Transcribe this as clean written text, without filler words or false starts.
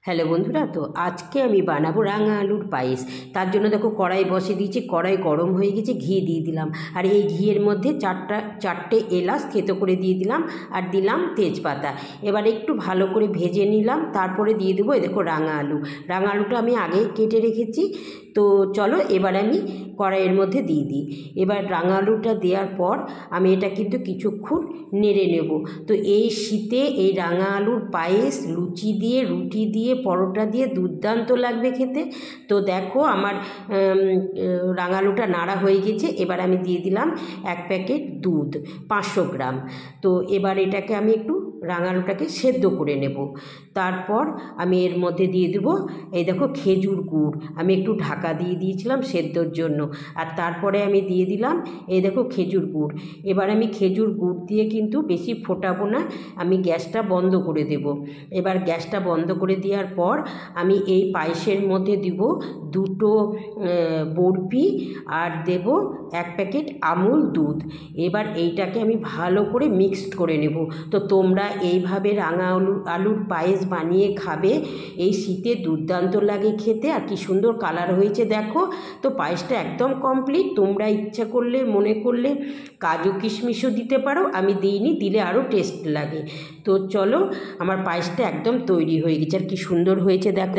Hello বন্ধুরা, তো আজকে আমি বানাবো রাঙা আলুর পায়েস। তার জন্য দেখো কড়াই বসে দিয়েছি, কড়াই গরম হয়ে গেছে, ঘি দিয়ে দিলাম। আর এই ঘিয়ের মধ্যে চারটে এলাচ থেতো করে দিয়ে দিলাম, আর দিলাম তেজপাতা। এবার একটু ভালো করে ভেজে নিলাম, তারপরে দিয়ে দেবো এই দেখো রাঙা আলু। রাঙা আলুটা আমি আগে কেটে রেখেছি। তো চলো এবার আমি কড়াইয়ের মধ্যে দিয়ে দিই। এবার রাঙা আলুটা দেওয়ার পর আমি এটা কিন্তু কিছুক্ষণ নেড়ে নেব। তো এই শীতে এই রাঙা আলুর পায়েস লুচি দিয়ে, রুটি দিয়ে, পরোটা দিয়ে দুর্দান্ত লাগবে খেতে। তো দেখো আমার রাঙা আলুটা নাড়া হয়ে গেছে। এবার আমি দিয়ে দিলাম 1 প্যাকেট দুধ, 500 গ্রাম। তো এবার এটাকে আমি একটু রাঙা আলুটাকে সেদ্ধ করে নেব। তারপর আমি এর মধ্যে দিয়ে দেবো এই দেখো খেজুর গুড়। আমি একটু ঢাকা দিয়ে দিয়েছিলাম সেদ্ধর জন্য, আর তারপরে আমি দিয়ে দিলাম এই দেখো খেজুর গুড়। এবার আমি খেজুর গুড় দিয়ে কিন্তু বেশি ফোটাবো না, আমি গ্যাসটা বন্ধ করে দেব। এবার গ্যাসটা বন্ধ করে দেওয়ার পর আমি এই পায়েসের মধ্যে দিব 2টো বরফি, আর দেব 1 প্যাকেট আমুল দুধ। এবার এইটাকে আমি ভালো করে মিক্সড করে নেব। তো তোমরা এইভাবে রাঙা আলুর পায়েস বানিয়ে খাবে, এই শীতে দুর্দান্ত লাগে খেতে। আর কি সুন্দর কালার হয়েছে দেখো। তো পায়েসটা একদম কমপ্লিট। তোমরা ইচ্ছা করলে, মনে করলে কাজু কিশমিশও দিতে পারো, আমি দিইনি, দিলে আরও টেস্ট লাগে। তো চলো আমার পায়েসটা একদম তৈরি হয়ে গেছে, আর কি সুন্দর হয়েছে দেখ।